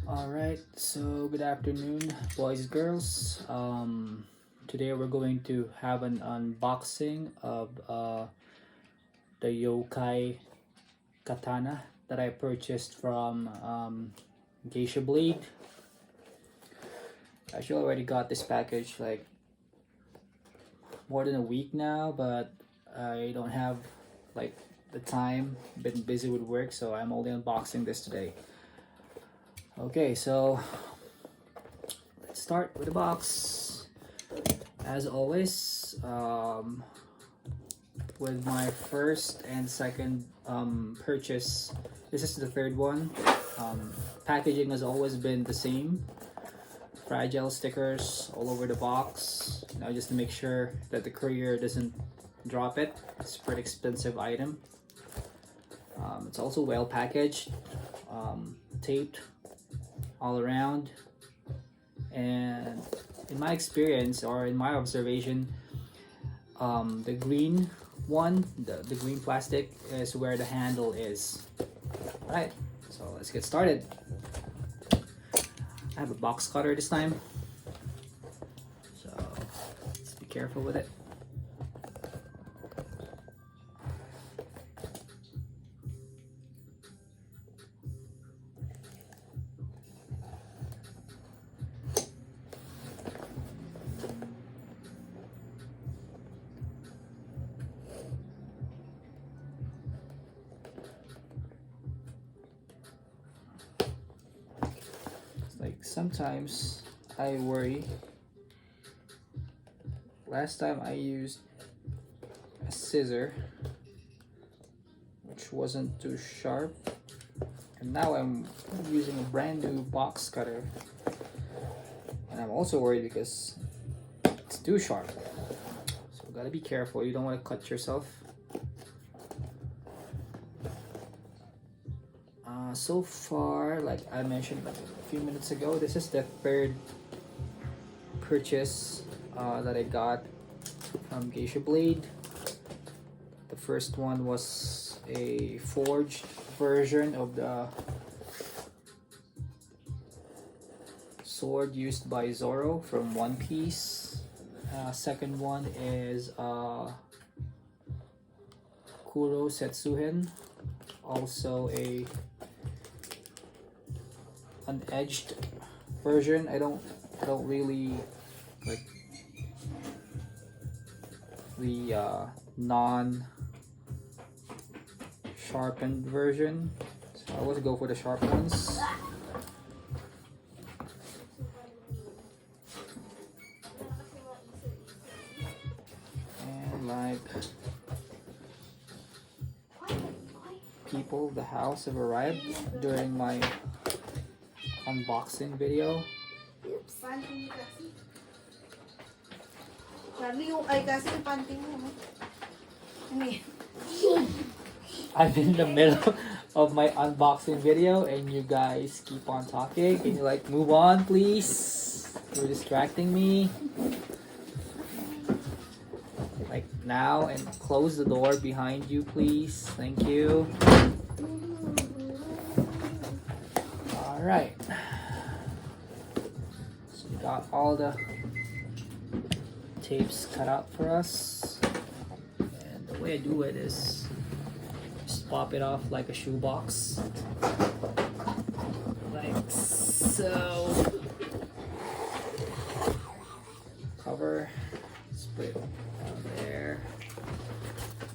Alright, so good afternoon, boys and girls. Today we're going to have an unboxing of the Yokai Katana that I purchased from Geisha Blade. I actually already got this package like more than a week now, but I don't have like the time. Been busy with work, so I'm only unboxing this today. Okay, so let's start with the box. As always, with my first and second purchase, this is the third one. Packaging has always been the same. Fragile stickers all over the box, just to make sure that the courier doesn't drop it. It's a pretty expensive item. It's also well packaged, taped all around, and in my experience or in my observation, the green one, the green plastic is where the handle is. Alright, so let's get started. I have a box cutter this time, so let's be careful with it. Like sometimes I worry. Last time I used a scissor which wasn't too sharp, and now I'm using a brand new box cutter, and I'm also worried because it's too sharp. So gotta be careful, you don't want to cut yourself. So far, like I mentioned like a few minutes ago, this is the third purchase that I got from Geisha Blade. The first one was a forged version of the sword used by Zoro from One Piece. Second one is Kuro Setsuhen, also an edged version. I don't really like the non-sharpened version, so I always go for the sharp ones. And like people, the house have arrived during my unboxing video. I'm in the middle of my unboxing video and you guys keep on talking. Can you like move on, please? You're distracting me. Like now, and close the door behind you, please. Thank you. Alright. So we got all the tapes cut out for us. And the way I do it is just pop it off like a shoebox. Like so. Cover. Just put it down there.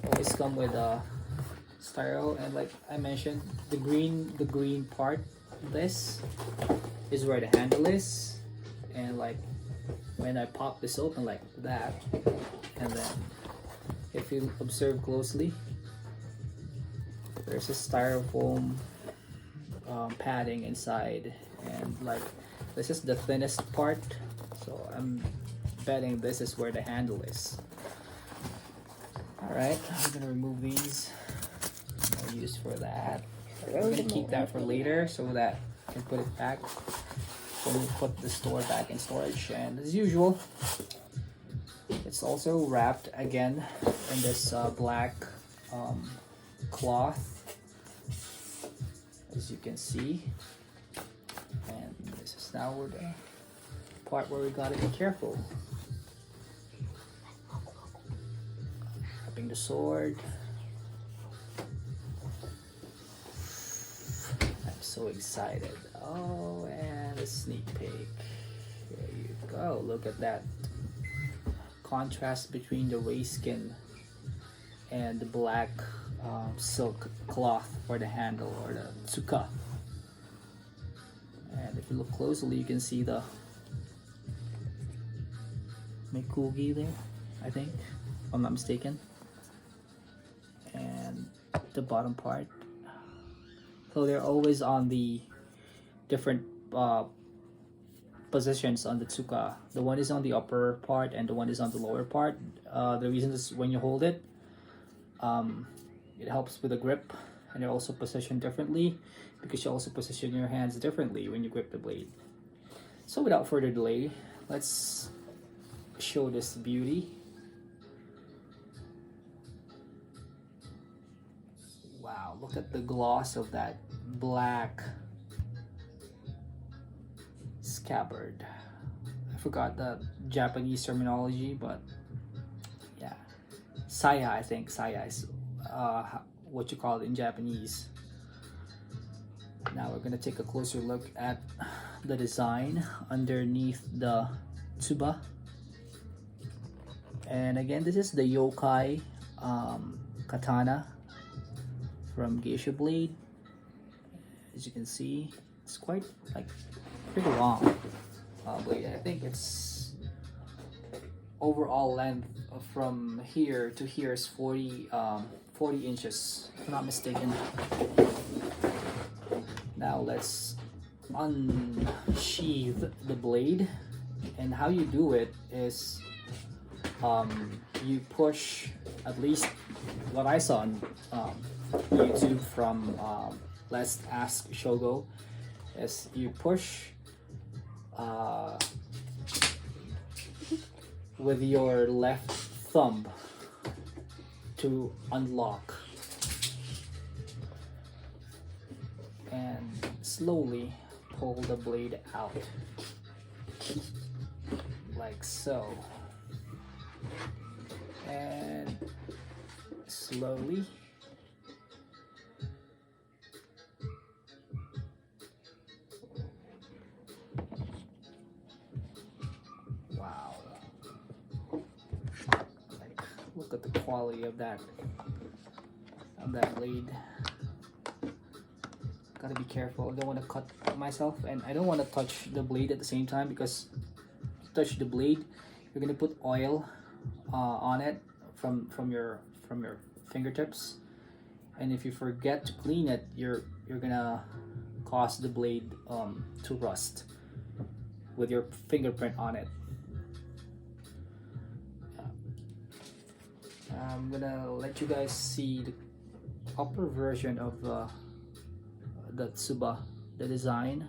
Always come with a styro, and like I mentioned, the green part, this is where the handle is, and like when I pop this open like that, and then if you observe closely, there's a styrofoam padding inside, and like this is the thinnest part, so I'm betting this is where the handle is. Alright, I'm gonna remove these. No use for that. I'm gonna keep that for later so that I can put it back when we put the store back in storage. And as usual, it's also wrapped again in this black cloth, as you can see. And This is now where the part where we gotta be careful. Wrapping the sword. I'm so excited. Oh, and a sneak peek. There you go. Look at that contrast between the race skin and the black silk cloth for the handle, or the Tsuka. And if you look closely, you can see the Menuki there, I think, if I'm not mistaken. And the bottom part. So they're always on the different positions on the Tsuka. The one is on the upper part and the one is on the lower part. The reason is when you hold it, it helps with the grip, and they're also positioned differently because you also position your hands differently when you grip the blade. So without further delay, let's show this beauty. Wow, look at the gloss of that black scabbard. I forgot the Japanese terminology, but yeah, saya, I think saya is what you call it in Japanese. Now we're gonna take a closer look at the design underneath the Tsuba. And again, this is the Yokai Katana from Geisha blade. As you can see, it's quite like pretty long blade. I think it's overall length from here to here is 40 inches, if I'm not mistaken. Now let's unsheath the blade, and how you do it is you push, at least what I saw on YouTube from Let's Ask Shogo, is you push with your left thumb to unlock, and slowly pull the blade out like so, and slowly wow, like look at the quality of that blade. Gotta be careful. I don't want to cut myself, and I don't want to touch the blade at the same time, because if you touch the blade, you're gonna put oil on it from your fingertips, and if you forget to clean it, you're gonna cause the blade to rust with your fingerprint on it. I'm gonna let you guys see the upper version of the Tsuba, the design.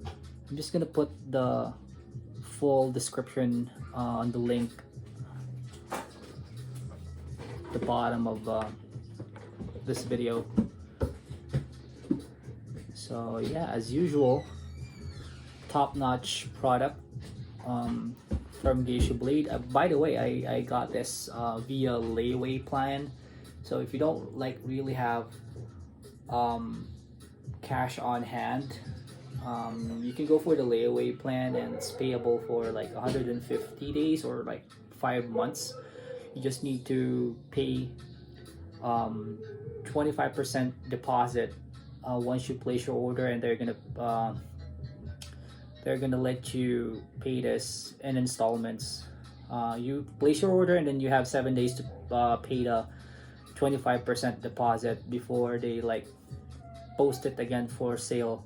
I'm just gonna put the full description on the link at the bottom of this video. So yeah, as usual, top-notch product from Geisha blade. By the way, I got this via layaway plan. So if you don't like really have cash on hand, you can go for the layaway plan, and it's payable for like 150 days or like 5 months. You just need to pay 25% deposit once you place your order, and they're gonna let you pay this in installments. You place your order, and then you have 7 days to pay the 25% deposit before they like post it again for sale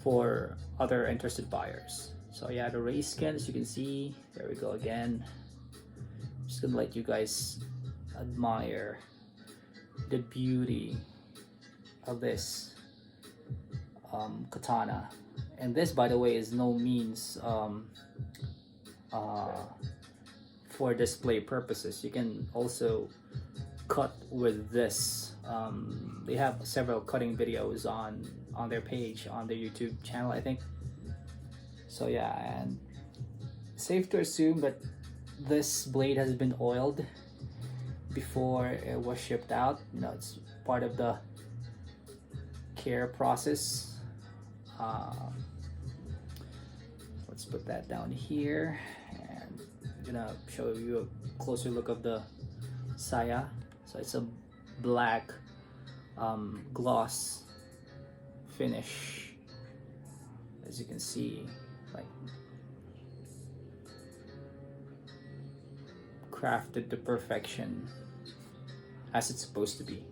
for other interested buyers. So yeah, the race skin, as you can see, there we go again. Just gonna let you guys admire the beauty of this katana. And this, by the way, is no means for display purposes. You can also cut with this They have several cutting videos on their page, on their YouTube channel, I think. So yeah, and safe to assume that this blade has been oiled before it was shipped out. You know, it's part of the care process. Let's put that down here, and I'm gonna show you a closer look of the saya. So it's a black gloss finish, as you can see, like crafted to perfection as it's supposed to be.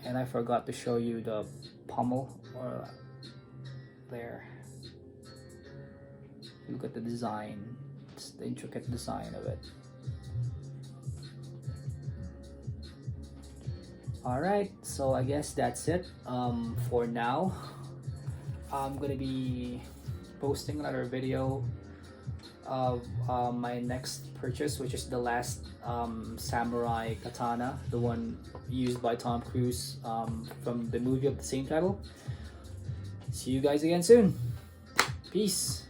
And I forgot to show you the pommel, or there. Look at the design. It's the intricate design of it. Alright, so I guess that's it for now. I'm gonna be posting another video of my next purchase, which is the last samurai katana, the one used by Tom Cruise from the movie of the same title. See you guys again soon. Peace.